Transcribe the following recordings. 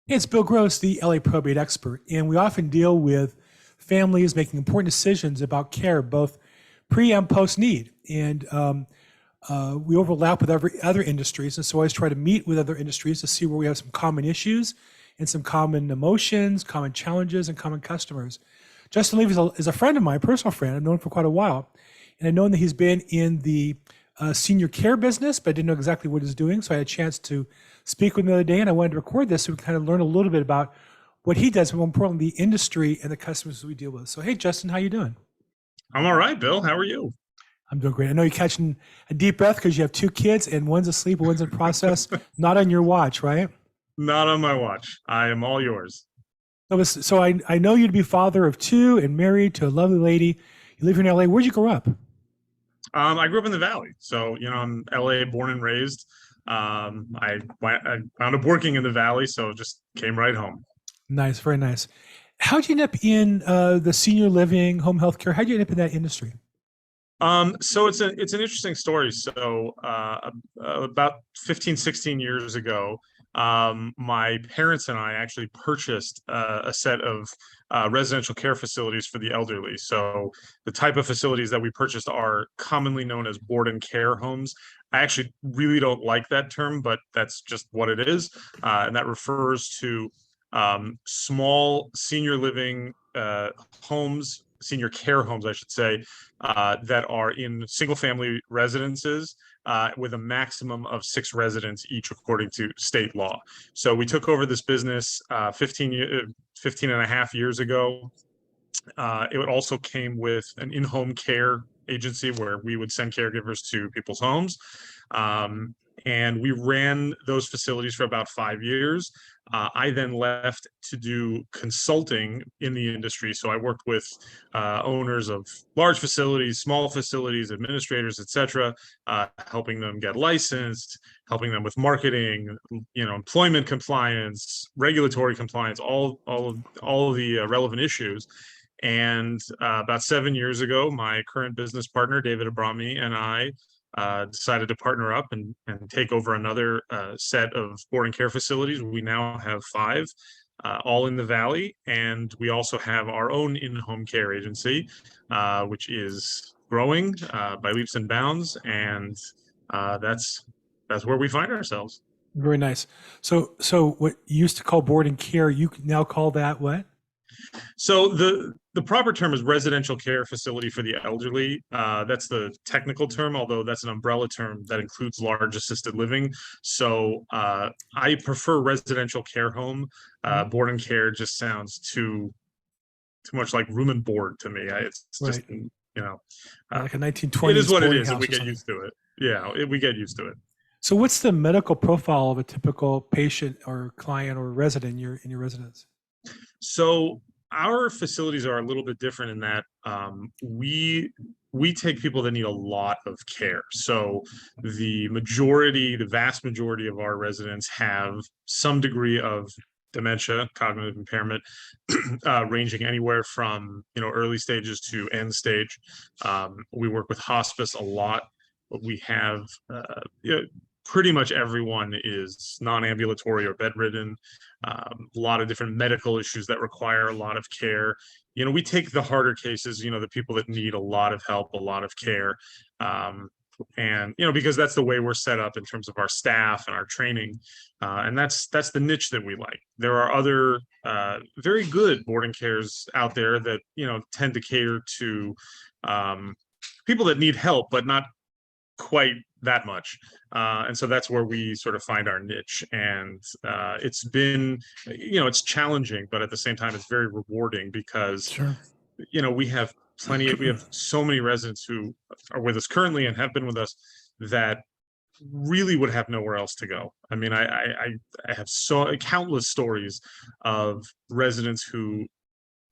It's Bill Gross, the LA probate expert, and we often deal with families making important decisions about care, both pre and post need. And we overlap with other industries, and so I always try to meet with other industries to see where we have some common issues and some common emotions, common challenges, and common customers. Justin Levi is a friend of mine, a personal friend. I've known him for quite a while, and I've known that he's been in the senior care business, but I didn't know exactly what he's doing. So I had a chance to speak with him the other day, and I wanted to record this so we kind of learn a little bit about what he does, but more importantly, the industry and the customers we deal with. So, hey, Justin, how you doing? I'm all right, Bill. How are you? I'm doing great. I know you're catching a deep breath because you have two kids, and one's asleep, one's in process. Not on your watch, right? Not on my watch. I am all yours. So I know you to be father of two and married to a lovely lady. You live here in LA. Where'd you grow up? I grew up in the Valley, so I'm LA born and raised. I wound up working in the Valley, so just came right home. Nice, very nice. How'd you end up in the senior living, home health care? How'd you end up in that industry? So it's an interesting story. So about 15, 16 years ago, my parents and I actually purchased a set of residential care facilities for the elderly. So the type of facilities that we purchased are commonly known as board and care homes. I actually really don't like that term, but that's just what it is. And that refers to small senior living homes, senior care homes, I should say, that are in single family residences with a maximum of 6 residents each according to state law. So we took over this business 15 and a half years ago. It also came with an in-home care agency where we would send caregivers to people's homes. And we ran those facilities for about 5 years. I then left to do consulting in the industry. So I worked with owners of large facilities, small facilities, administrators, et cetera, helping them get licensed, helping them with marketing, employment compliance, regulatory compliance, all of the relevant issues. And about 7 years ago, my current business partner, David Abrami, and I decided to partner up and take over another set of board and care facilities. We now have 5, all in the Valley, and we also have our own in-home care agency, which is growing by leaps and bounds, and that's where we find ourselves. Very nice. So what you used to call board and care, you now call that what? So the proper term is residential care facility for the elderly. That's the technical term, although that's an umbrella term that includes large assisted living. So I prefer residential care home. Board and care just sounds too much like room and board to me. It's just, like a 1920s. It is what it is, and we get used to it. Yeah, we get used to it. So what's the medical profile of a typical patient or client or resident in your residence? So our facilities are a little bit different in that we take people that need a lot of care. So the vast majority of our residents have some degree of dementia, cognitive impairment, ranging anywhere from early stages to end stage. We work with hospice a lot, but we have pretty much everyone is non-ambulatory or bedridden. A lot of different medical issues that require a lot of care. We take the harder cases, the people that need a lot of help, a lot of care. And because that's the way we're set up in terms of our staff and our training. And that's the niche that we like. There are other very good boarding cares out there that, tend to cater to people that need help, but not quite that much. And so that's where we sort of find our niche. And it's been, it's challenging, but at the same time, it's very rewarding because, Sure. We have so many residents who are with us currently and have been with us that really would have nowhere else to go. I mean, I have countless stories of residents who,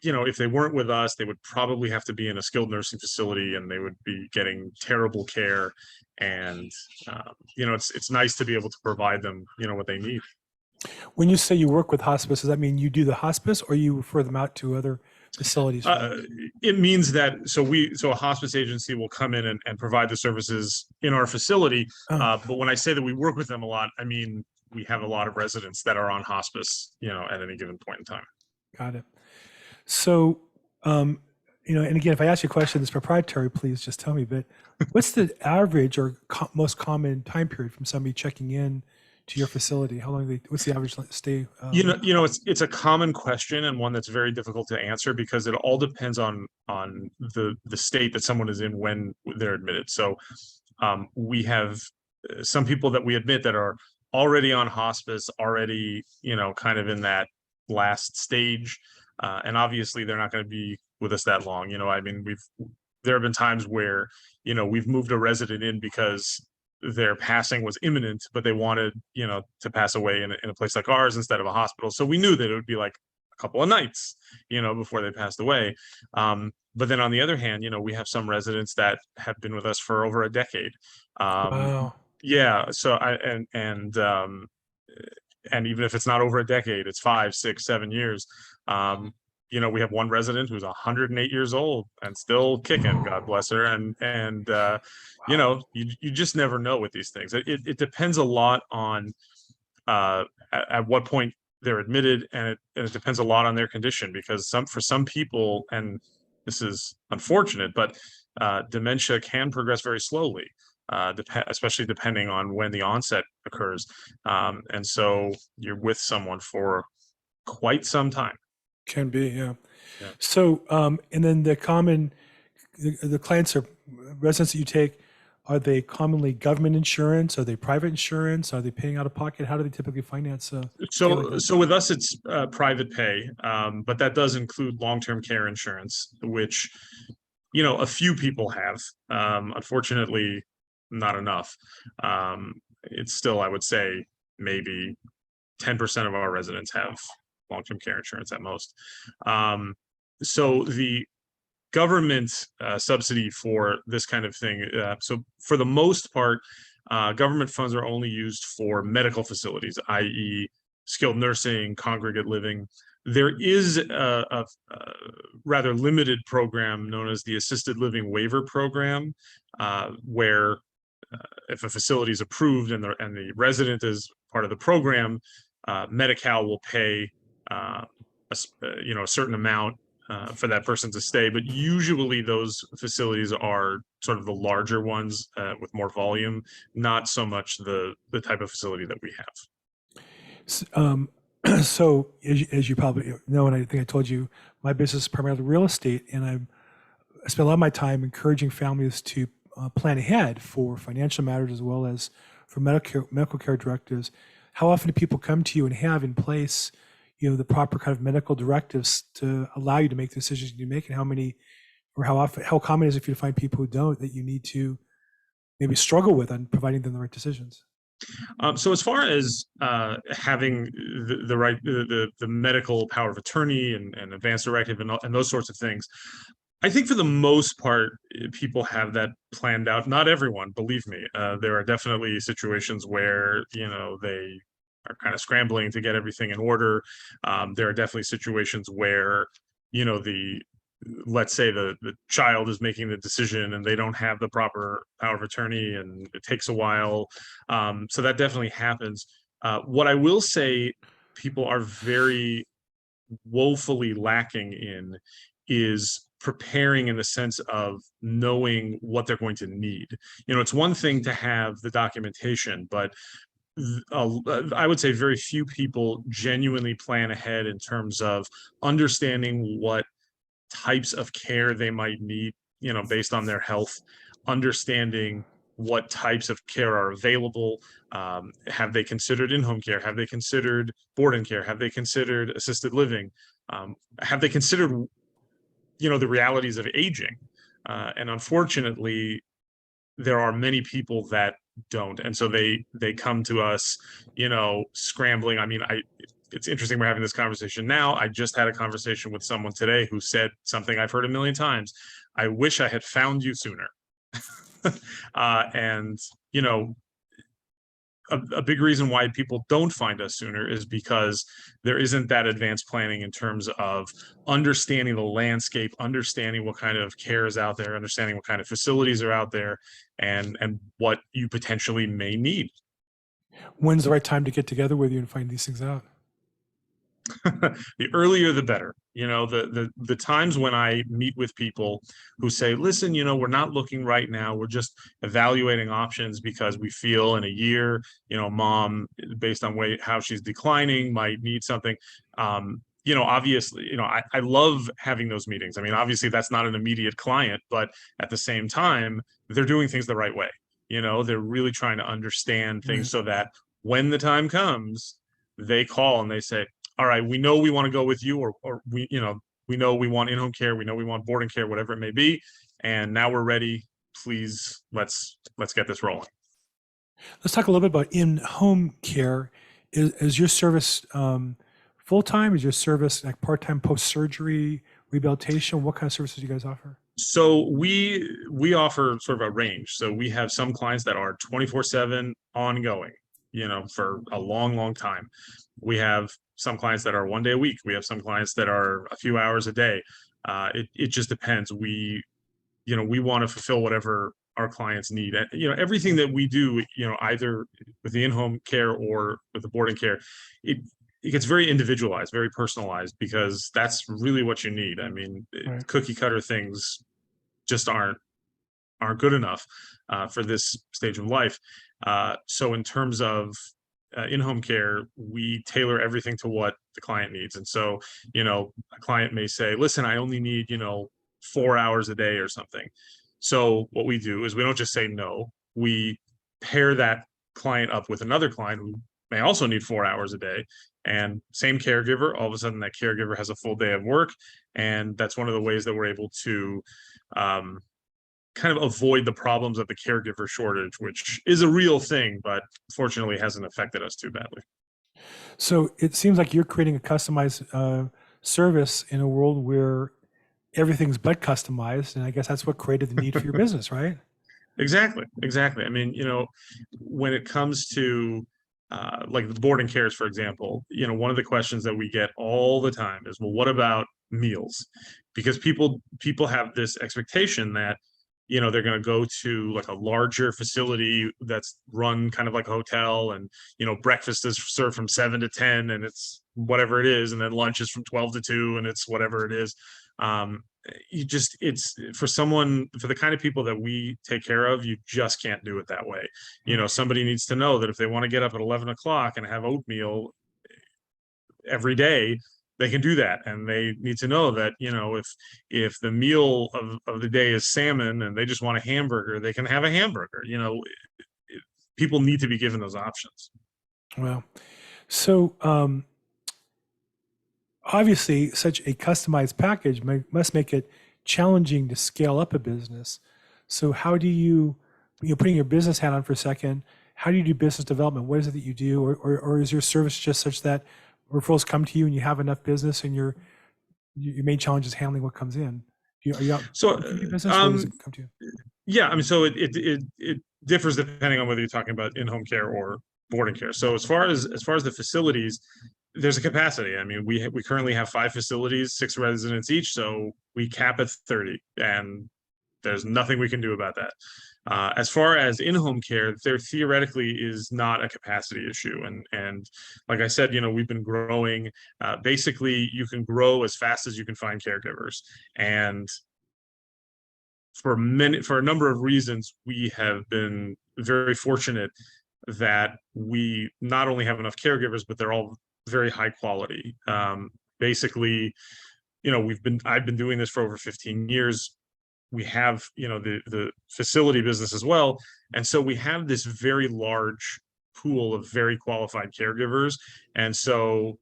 if they weren't with us, they would probably have to be in a skilled nursing facility and they would be getting terrible care. And, it's nice to be able to provide them, what they need. When you say you work with hospice, does that mean you do the hospice or you refer them out to other facilities? It means that, so a hospice agency will come in and provide the services in our facility. But when I say that we work with them a lot, I mean, we have a lot of residents that are on hospice, at any given point in time. Got it. So, and again, if I ask you a question that's proprietary, please just tell me, but what's the average or most common time period from somebody checking in to your facility? How long what's the average stay? It's a common question, and one that's very difficult to answer because it all depends on the state that someone is in when they're admitted. So we have some people that we admit that are already on hospice, already, kind of in that last stage. And obviously they're not going to be with us that long. There have been times where, we've moved a resident in because their passing was imminent, but they wanted, to pass away in a place like ours instead of a hospital. So we knew that it would be like a couple of nights, before they passed away. But then on the other hand, we have some residents that have been with us for over a decade. Wow. Yeah. So and even if it's not over a decade, it's 5, 6, 7 years. We have one resident who's 108 years old and still kicking, God bless her. And you just never know with these things. It depends a lot on at what point they're admitted, and it depends a lot on their condition, because for some people, and this is unfortunate, but dementia can progress very slowly. Especially depending on when the onset occurs. And so you're with someone for quite some time. Can be, yeah. Yeah. So, and then the clients or residents that you take, are they commonly government insurance? Are they private insurance? Are they paying out of pocket? How do they typically finance? So with us, it's private pay, but that does include long-term care insurance, which, a few people have. Unfortunately, not enough. It's still, I would say, maybe 10% of our residents have long-term care insurance at most. So the government subsidy for this kind of thing, so for the most part, government funds are only used for medical facilities, i.e. skilled nursing, congregate living. There is a rather limited program known as the Assisted Living Waiver Program, where if a facility is approved and the resident is part of the program, Medi-Cal will pay a certain amount for that person to stay. But usually those facilities are sort of the larger ones with more volume, not so much the type of facility that we have. So as you probably know, and I think I told you, my business is primarily real estate, and I spend a lot of my time encouraging families to plan ahead for financial matters as well as for medical care directives. How often do people come to you and have in place, the proper kind of medical directives to allow you to make the decisions you make, and how common is it for you to find people who don't, that you need to maybe struggle with on providing them the right decisions? So as far as having the medical power of attorney and advance directive and those sorts of things, I think for the most part, people have that planned out. Not everyone, believe me. There are definitely situations where, they are kind of scrambling to get everything in order. There are definitely situations where, let's say the child is making the decision and they don't have the proper power of attorney and it takes a while. So that definitely happens. What I will say people are very woefully lacking in is preparing in the sense of knowing what they're going to need. It's one thing to have the documentation, but I would say very few people genuinely plan ahead in terms of understanding what types of care they might need, based on their health, understanding what types of care are available. Have they considered in-home care? Have they considered board-in care? Have they considered assisted living? Have they considered the realities of aging? And unfortunately, there are many people that don't. And so they come to us, scrambling. I mean, it's interesting we're having this conversation now. I just had a conversation with someone today who said something I've heard a million times. I wish I had found you sooner. And, a big reason why people don't find us sooner is because there isn't that advanced planning in terms of understanding the landscape, understanding what kind of care is out there, understanding what kind of facilities are out there, and what you potentially may need. When's the right time to get together with you and find these things out? The earlier the better. The times when I meet with people who say, listen, we're not looking right now, we're just evaluating options because we feel in a year, mom, based on how she's declining, might need something. Obviously, I love having those meetings. I mean, obviously that's not an immediate client, but at the same time, they're doing things the right way. They're really trying to understand things so that when the time comes, they call and they say, all right, we know we want to go with you, or we know we want in-home care, we know we want boarding care, whatever it may be, and now we're ready. Please, let's get this rolling. Let's talk a little bit about in-home care. Is your service full-time? Is your service like part-time post-surgery rehabilitation? What kind of services do you guys offer? So we offer sort of a range. So we have some clients that are 24/7 ongoing, for a long time. We have some clients that are 1 day a week. We have some clients that are a few hours a day. It just depends. We want to fulfill whatever our clients need. Everything that we do, either with the in-home care or with the boarding care, it gets very individualized, very personalized, because that's really what you need. I mean, Right. cookie cutter things just aren't good enough for this stage of life. So in terms of in-home care, we tailor everything to what the client needs. And so, a client may say, listen, I only need, 4 hours a day or something. So what we do is we don't just say no, we pair that client up with another client who may also need 4 hours a day, and same caregiver. All of a sudden that caregiver has a full day of work. And that's one of the ways that we're able to kind of avoid the problems of the caregiver shortage, which is a real thing, but fortunately hasn't affected us too badly. So it seems like you're creating a customized service in a world where everything's but customized, and I guess that's what created the need for your business, right? Exactly. I mean, when it comes to like the boarding cares, for example, one of the questions that we get all the time is, well, what about meals? Because people have this expectation that they're going to go to like a larger facility that's run kind of like a hotel, and breakfast is served from 7 to 10, and it's whatever it is, and then lunch is from 12 to 2, and it's whatever it is. It's for the kind of people that we take care of, you just can't do it that way. Somebody needs to know that if they want to get up at 11 o'clock and have oatmeal every day, they can do that. And they need to know that, if the meal of the day is salmon and they just want a hamburger, they can have a hamburger. People need to be given those options. Well, so obviously such a customized package must make it challenging to scale up a business. So how do you putting your business hat on for a second, how do you do business development? What is it that you do? Or is your service just such that referrals come to you and you have enough business, and your main challenge is handling what comes in? Are you out So, business, or does it come to you? Yeah, I mean, so it differs depending on whether you're talking about in-home care or boarding care. So as far as the facilities, there's a capacity. I mean, we currently have 5 facilities, 6 residents each, so we cap at 30, and there's nothing we can do about that. As far as in-home care, there theoretically is not a capacity issue, and like I said, we've been growing. Basically, you can grow as fast as you can find caregivers, and for a number of reasons, we have been very fortunate that we not only have enough caregivers, but they're all very high quality. Basically, I've been doing this for over 15 years. We have, the facility business as well. And so we have this very large pool of very qualified caregivers. And so,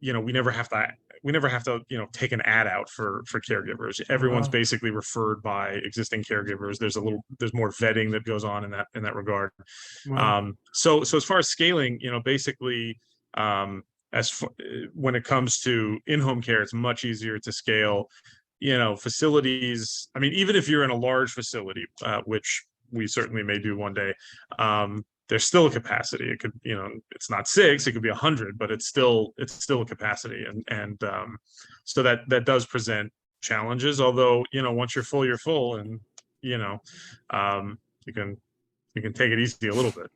we never have to, take an ad out for caregivers. Everyone's basically referred by existing caregivers. There's more vetting that goes on in that regard. Wow. So as far as scaling, basically, when it comes to in-home care, it's much easier to scale. Facilities, I mean, even if you're in a large facility, which we certainly may do one day, there's still a capacity. It could, it's not 6, it could be 100, but it's still a capacity. And so that does present challenges, although, once you're full, and, you can take it easy a little bit.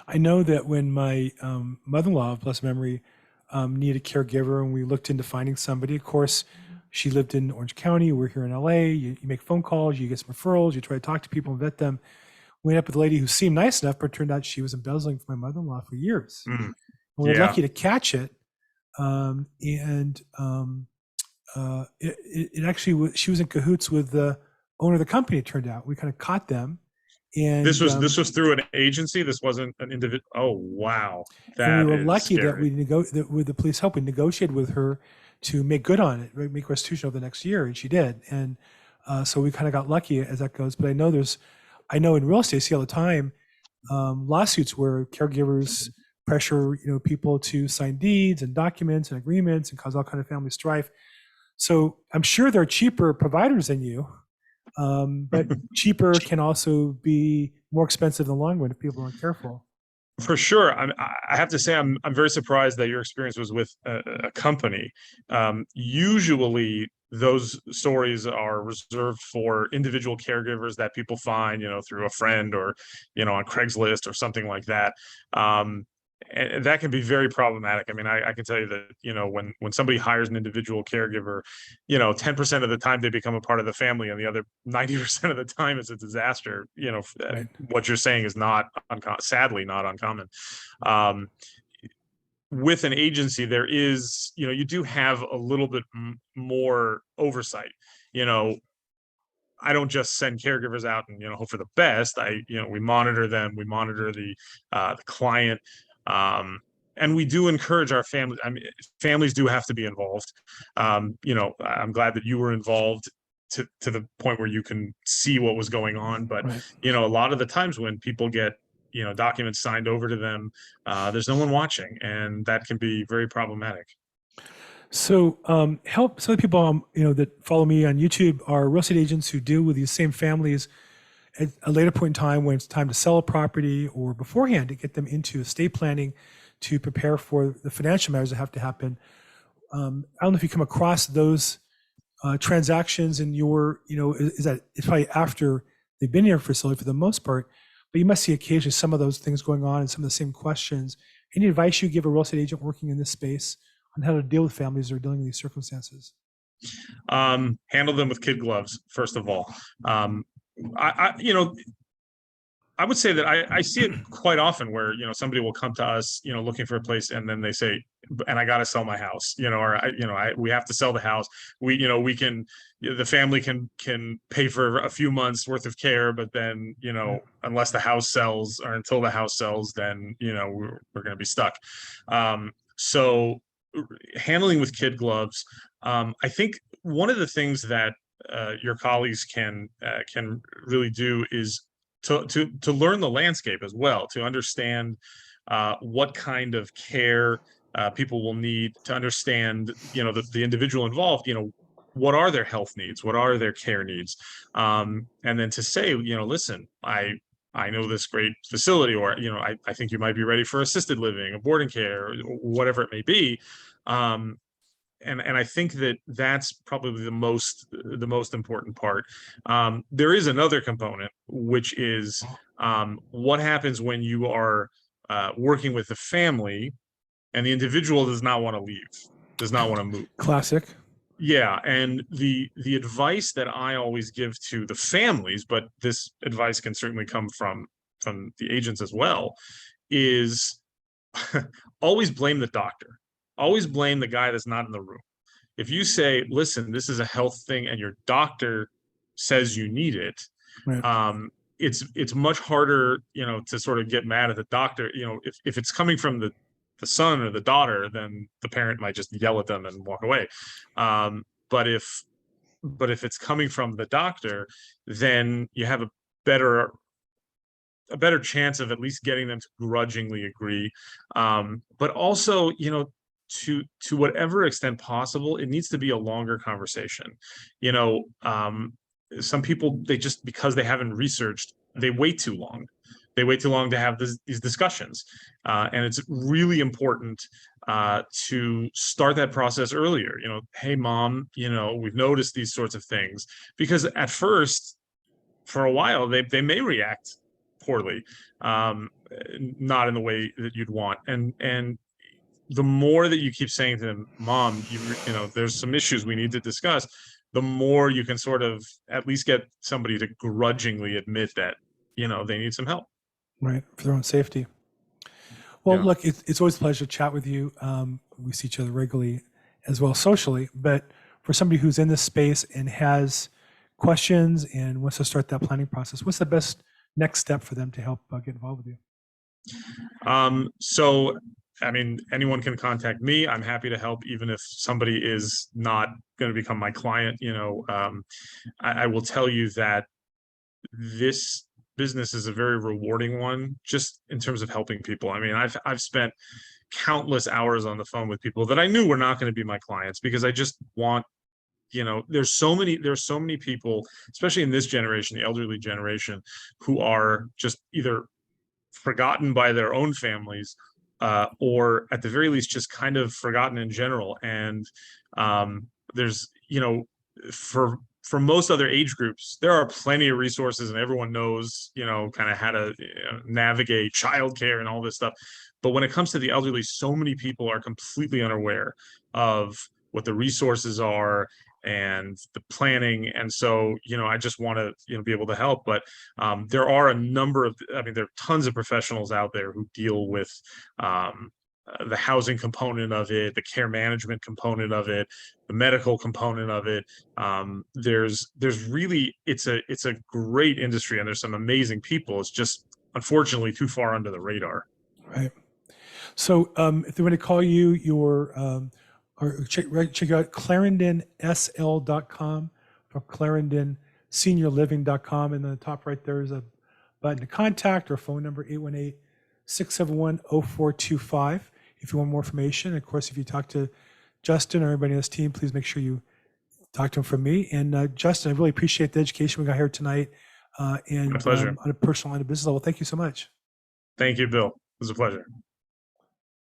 I know that when my mother-in-law, blessed memory, needed a caregiver, and we looked into finding somebody. Of course, she lived in Orange County. We're here in LA. You make phone calls, you get some referrals, you try to talk to people and vet them. We ended up with a lady who seemed nice enough, but it turned out she was embezzling for my mother-in-law for years. Mm, And we were yeah. lucky to catch it. It actually she was in cahoots with the owner of the company. It turned out we kind of caught them, This and was this was through an agency. This wasn't an individual. Oh, wow. and we That were is lucky that scary. that with the police help, we negotiated with her to make good on it, right, make restitution over the next year, and she did. And so we kind of got lucky as that goes. But I know in real estate, I see all the time lawsuits where caregivers pressure people to sign deeds and documents and agreements and cause all kind of family strife. So I'm sure there are cheaper providers than you, but cheaper can also be more expensive in the long run if people aren't careful. For sure. I have to say, I'm very surprised that your experience was with a company. Usually those stories are reserved for individual caregivers that people find, through a friend or, on Craigslist or something like that. And that can be very problematic. I mean, I can tell you that, when somebody hires an individual caregiver, 10% of the time they become a part of the family, and the other 90% of the time it's a disaster. Right. What you're saying is not sadly not uncommon. With an agency, there is, you do have a little bit more oversight. I don't just send caregivers out and hope for the best. We monitor them, we monitor the client, and we do encourage our family. I mean, families do have to be involved. I'm glad that you were involved to the point where you can see what was going on. But Right. a lot of the times when people get documents signed over to them, there's no one watching, and that can be very problematic. So help some of the people that follow me on YouTube are real estate agents who deal with these same families at a later point in time when it's time to sell a property, or beforehand to get them into estate planning to prepare for the financial matters that have to happen. I don't know if you come across those transactions in your, is that it's probably after they've been in your facility for the most part, but you must see occasionally some of those things going on and some of the same questions. Any advice you give a real estate agent working in this space on how to deal with families that are dealing with these circumstances? Handle them with kid gloves, first of all. I would say that I see it quite often where, somebody will come to us, looking for a place, and then they say, and I got to sell my house, or we have to sell the house. We can, the family can pay for a few months worth of care, but then, unless the house sells, or until the house sells, then, we're going to be stuck. So handling with kid gloves, I think one of the things that your colleagues can really do is to learn the landscape as well, to understand what kind of care people will need, to understand the individual involved, what are their health needs, what are their care needs, and then to say, listen, I know this great facility, or I think you might be ready for assisted living, or boarding care, or whatever it may be. And I think that that's probably the most important part. There is another component, which is what happens when you are working with the family and the individual does not want to leave, does not want to move. Classic. Yeah, and the advice that I always give to the families, but this advice can certainly come from the agents as well, is always blame the doctor. Always blame the guy that's not in the room. If you say, listen, this is a health thing and your doctor says you need it, Right. It's much harder, to sort of get mad at the doctor. If it's coming from the son or the daughter, then the parent might just yell at them and walk away. But if it's coming from the doctor, then you have a better chance of at least getting them to grudgingly agree. But also, to whatever extent possible, it needs to be a longer conversation. Some people, they just, because they haven't researched, they wait too long. They wait too long to have these discussions. And it's really important to start that process earlier. Hey, mom, we've noticed these sorts of things, because at first, for a while, they may react poorly. not in the way that you'd want. And the more that you keep saying to them, Mom, you know, there's some issues we need to discuss, the more you can sort of at least get somebody to grudgingly admit that, you know, they need some help. Right, for their own safety. Well, Yeah. look, it's always a pleasure to chat with you. We see each other regularly as well socially, but for somebody who's in this space and has questions and wants to start that planning process, what's the best next step for them to help get involved with you? So, I mean, anyone can contact me. I'm happy to help, even if somebody is not going to become my client. You know, I will tell you that this business is a very rewarding one, just in terms of helping people. I mean, I've spent countless hours on the phone with people that I knew were not going to be my clients, because I just want, you know, there's so many people, especially in this generation, the elderly generation, who are just either forgotten by their own families, or at the very least just kind of forgotten in general. And there's, you know, for most other age groups, there are plenty of resources, and everyone knows, you know, kind of how to, you know, navigate childcare and all this stuff. But when it comes to the elderly, so many people are completely unaware of what the resources are and the planning. And so, you know, I just want to, you know, be able to help. But there are a number of, I mean, there are tons of professionals out there who deal with the housing component of it, the care management component of it, the medical component of it. There's really, it's a great industry, and there's some amazing people. It's just unfortunately too far under the radar. Right. So if they want to call you, your or check out clarendonsl.com or clarendonseniorliving.com, and then the top right there is a button to contact, or phone number 818-671-0425 if you want more information. Of course, if you talk to Justin or anybody on this team, please make sure you talk to him from me. And Justin, I really appreciate the education we got here tonight, and My pleasure. on a personal and a business level. Thank you so much. Thank you, Bill. It was a pleasure.